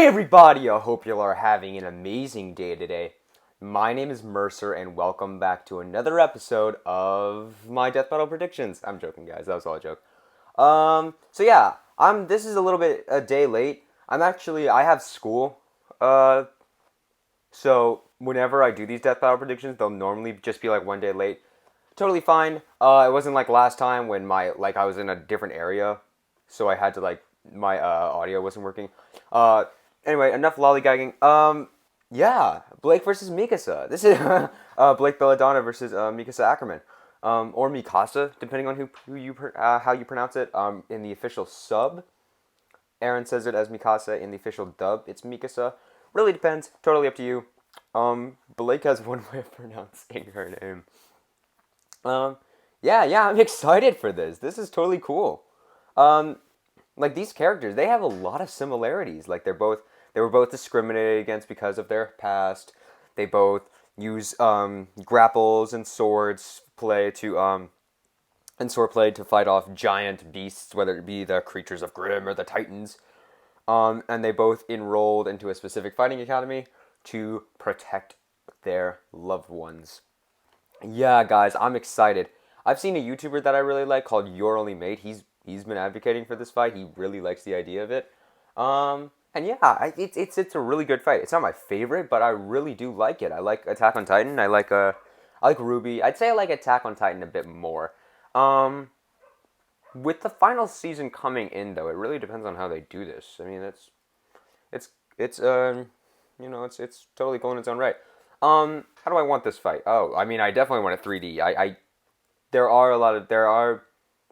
Hey everybody, I hope you are having an amazing day today. My name is Mercer and welcome back to another episode of my Death Battle predictions. I'm joking guys, that was all a joke. This is a little bit a day late. I have school. Uh so whenever I do these Death Battle predictions, they'll normally just be like one day late. Totally fine. It wasn't like last time when I was in a different area, so I had to my audio wasn't working. Uh, anyway, enough lollygagging. Blake versus Mikasa. This is Blake Belladonna versus Mikasa Ackerman, or Mikasa, depending on how you pronounce it. In the official sub, Aaron says it as Mikasa. In the official dub, it's Mikasa. Really depends. Totally up to you. Blake has one way of pronouncing her name. I'm excited for this. This is totally cool. Um, these characters, they have a lot of similarities. They were both discriminated against because of their past. They both use grapples and swordplay to fight off giant beasts, whether it be the creatures of Grimm or the Titans. And they both enrolled into a specific fighting academy to protect their loved ones. Yeah, guys, I'm excited. I've seen a YouTuber that I really like called Your Only Mate. He's been advocating for this fight. He really likes the idea of it. It's a really good fight. It's not my favorite, but I really do like it. I like Attack on Titan. I like Ruby. I'd say I like Attack on Titan a bit more. Um, with the final season coming in, though, it really depends on how they do this. I mean, it's it's totally cool in its own right. How do I want this fight? Oh, I mean, I definitely want a 3D. There are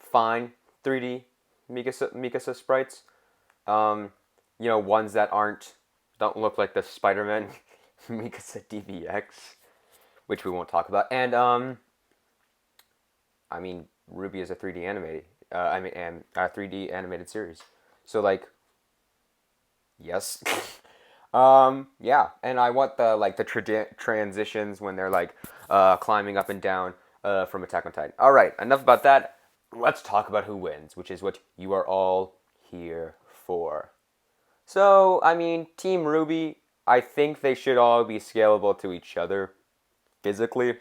fine 3D Mikasa sprites. Ones that don't look like the Spider-Man Mikasa DBX, which we won't talk about. And I mean, Ruby is a 3D animated. A 3D animated series. So yes. And I want the transitions when they're climbing up and down from Attack on Titan. All right, enough about that. Let's talk about who wins, which is what you are all here for. So, I mean, Team Ruby, I think they should all be scalable to each other physically,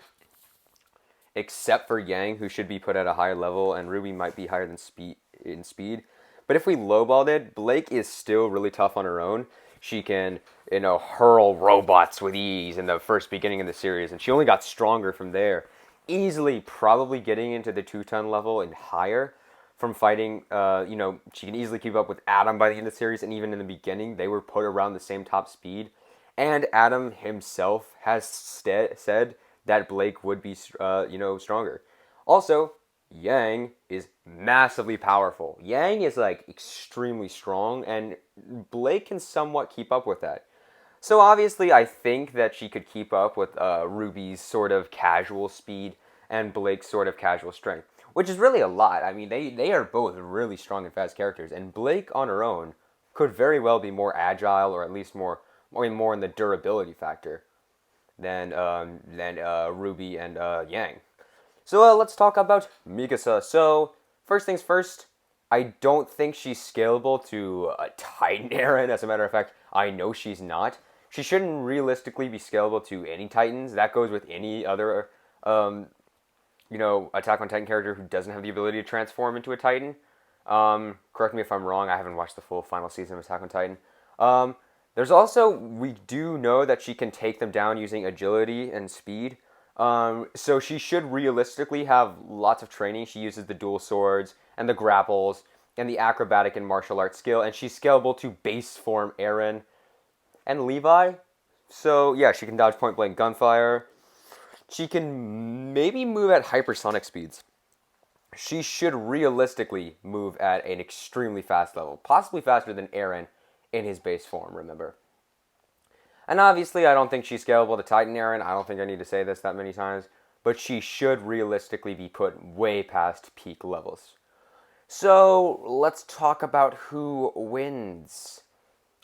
except for Yang, who should be put at a higher level, and Ruby might be higher than speed. But if we lowballed it, Blake is still really tough on her own. She can, hurl robots with ease in the first beginning of the series, and she only got stronger from there. Easily, probably getting into the 2-ton level and higher from fighting. She can easily keep up with Adam by the end of the series, and even in the beginning, they were put around the same top speed. And Adam himself has said that Blake would be, stronger. Also, Yang is massively powerful. Yang is extremely strong, and Blake can somewhat keep up with that. So obviously, I think that she could keep up with Ruby's sort of casual speed and Blake's sort of casual strength, which is really a lot. I mean, they are both really strong and fast characters, and Blake on her own could very well be more agile, or at least more in the durability factor than Ruby and Yang. So let's talk about Mikasa. So first things first, I don't think she's scalable to a Titan Eren. As a matter of fact, I know she's not. She shouldn't realistically be scalable to any Titans. That goes with any other, Attack on Titan character who doesn't have the ability to transform into a Titan. Correct me if I'm wrong. I haven't watched the full final season of Attack on Titan. There's also, we do know that she can take them down using agility and speed. So she should realistically have lots of training. She uses the dual swords and the grapples and the acrobatic and martial arts skill, and she's scalable to base form Eren and Levi. So yeah, she can dodge point blank gunfire. She can maybe move at hypersonic speeds. She should realistically move at an extremely fast level, possibly faster than Eren in his base form, remember. And obviously, I don't think she's scalable to Titan Eren. I don't think I need to say this that many times. But she should realistically be put way past peak levels. So, let's talk about who wins.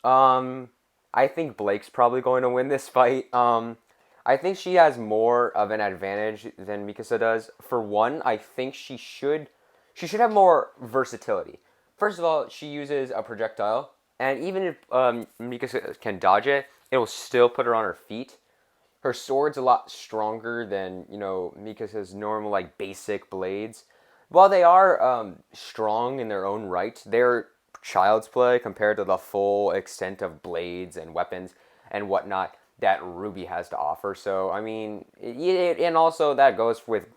I think Blake's probably going to win this fight. I think she has more of an advantage than Mikasa does. For one, I think she should have more versatility. First of all, she uses a projectile, And even if Mikasa can dodge it, it will still put her on her feet. Her sword's a lot stronger than, Mikasa's normal, like, basic blades. While they are strong in their own right, they're child's play compared to the full extent of blades and weapons and whatnot that Ruby has to offer. So, I mean, and also that goes with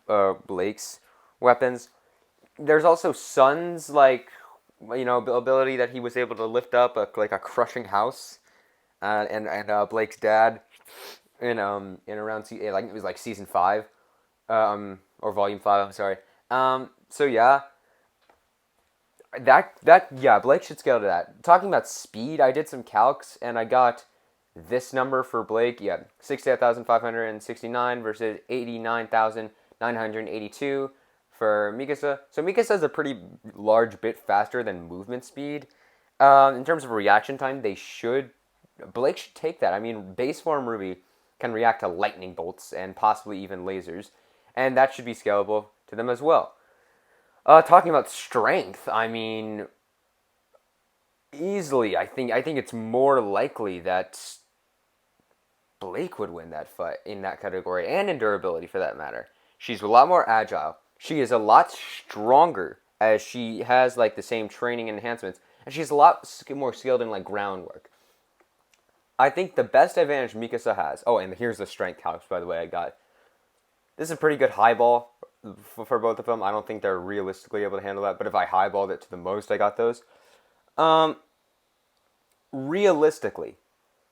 Blake's weapons. There's also Sun's, like, ability that he was able to lift up like a crushing house, and Blake's dad in around like it was like season 5, or volume 5. I'm sorry. So yeah, yeah, Blake should scale to that. Talking about speed, I did some calcs and I got this number for Blake. Yeah, 68,569 versus 89,982 for Mikasa. So Mikasa is a pretty large bit faster than movement speed. In terms of reaction time, Blake should take that. I mean, base form Ruby can react to lightning bolts and possibly even lasers, and that should be scalable to them as well. Talking about strength, I mean, easily, I think it's more likely that Blake would win that fight in that category, and in durability for that matter. She's a lot more agile. She is a lot stronger, as she has like the same training enhancements, and she's a lot more skilled in like groundwork. I think the best advantage Mikasa has. Oh, and here's the strength calcs, by the way, I got. This is a pretty good highball for both of them. I don't think they're realistically able to handle that, but if I highballed it to the most, I got those. Realistically,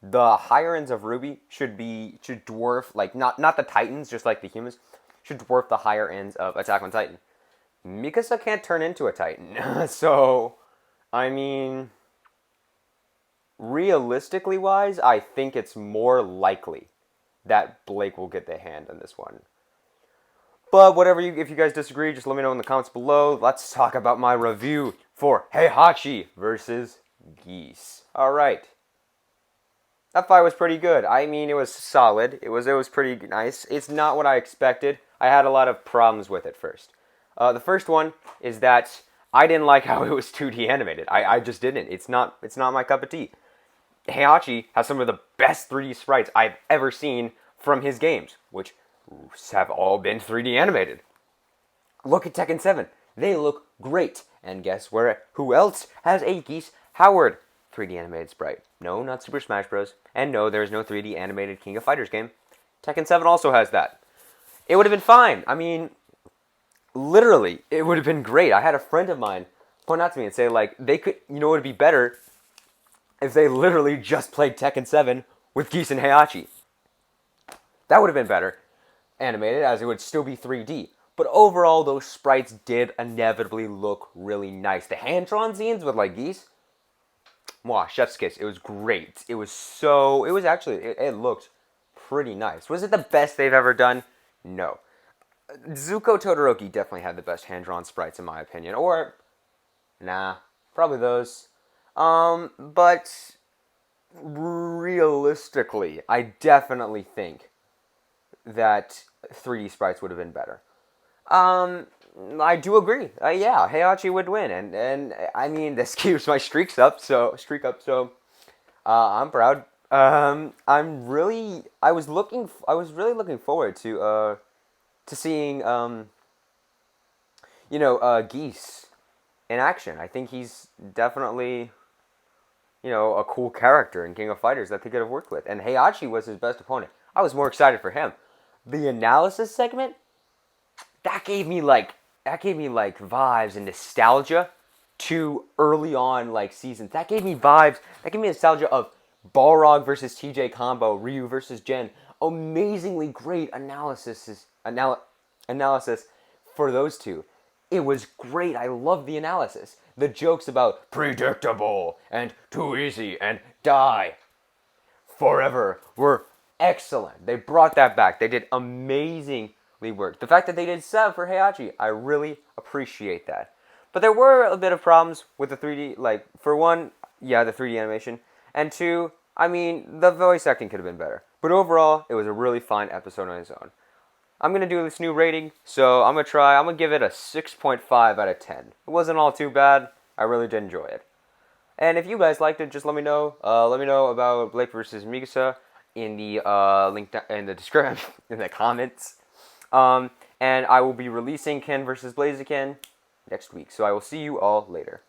the higher ends of Ruby should dwarf, like, not the Titans, just like the humans, should dwarf the higher ends of Attack on Titan. Mikasa can't turn into a Titan, so, I mean, realistically wise, I think it's more likely that Blake will get the hand on this one. But if you guys disagree, just let me know in the comments below. Let's talk about my review for Heihachi versus Geese. Alright. That fight was pretty good. I mean, it was solid. It was pretty nice. It's not what I expected. I had a lot of problems with it first. The first one is that I didn't like how it was 2D animated. I just didn't. It's not my cup of tea. Heihachi has some of the best 3D sprites I've ever seen from his games, which have all been 3D animated. Look at Tekken 7. They look great. And guess who else has a Geese Howard 3D animated sprite? No, not Super Smash Bros. And no, there is no 3D animated King of Fighters game. Tekken 7 also has that. It would have been fine. I mean, literally, it would have been great. I had a friend of mine point out to me and say, like, they could, it would be better if they literally just played Tekken 7 with Geese and Heihachi. That would have been better animated, as it would still be 3D. But overall, those sprites did inevitably look really nice. The hand-drawn scenes with, like, Geese, mwah, chef's kiss. It was great. It looked pretty nice. Was it the best they've ever done? No. Zuko Todoroki definitely had the best hand-drawn sprites, in my opinion. Or, nah, probably those. But realistically, I definitely think that 3D sprites would have been better. I do agree. Yeah, Heihachi would win, and I mean, this keeps my streak up. So I'm proud. I was really looking forward to seeing Geese in action. I think he's definitely a cool character in King of Fighters that they could have worked with, and Heihachi was his best opponent. I was more excited for him. The analysis segment, that gave me like vibes and nostalgia to early on like seasons. That gave me nostalgia of Balrog versus TJ combo, Ryu versus Jen. Amazingly great analysis for those two. It was great. I love the analysis. The jokes about predictable and too easy and die forever were excellent. They brought that back. They did amazingly work. The fact that they did sub for Heihachi, I really appreciate that. But there were a bit of problems with the 3D, like, for one, yeah, the 3D animation, and two, I mean, the voice acting could have been better. But overall, it was a really fine episode on its own. I'm going to do this new rating, so I'm going to give it a 6.5 out of 10. It wasn't all too bad. I really did enjoy it. And if you guys liked it, just let me know. Let me know about Blake versus Mikasa in the link in the description in the comments. And I will be releasing Ken versus Blaziken next week. So I will see you all later.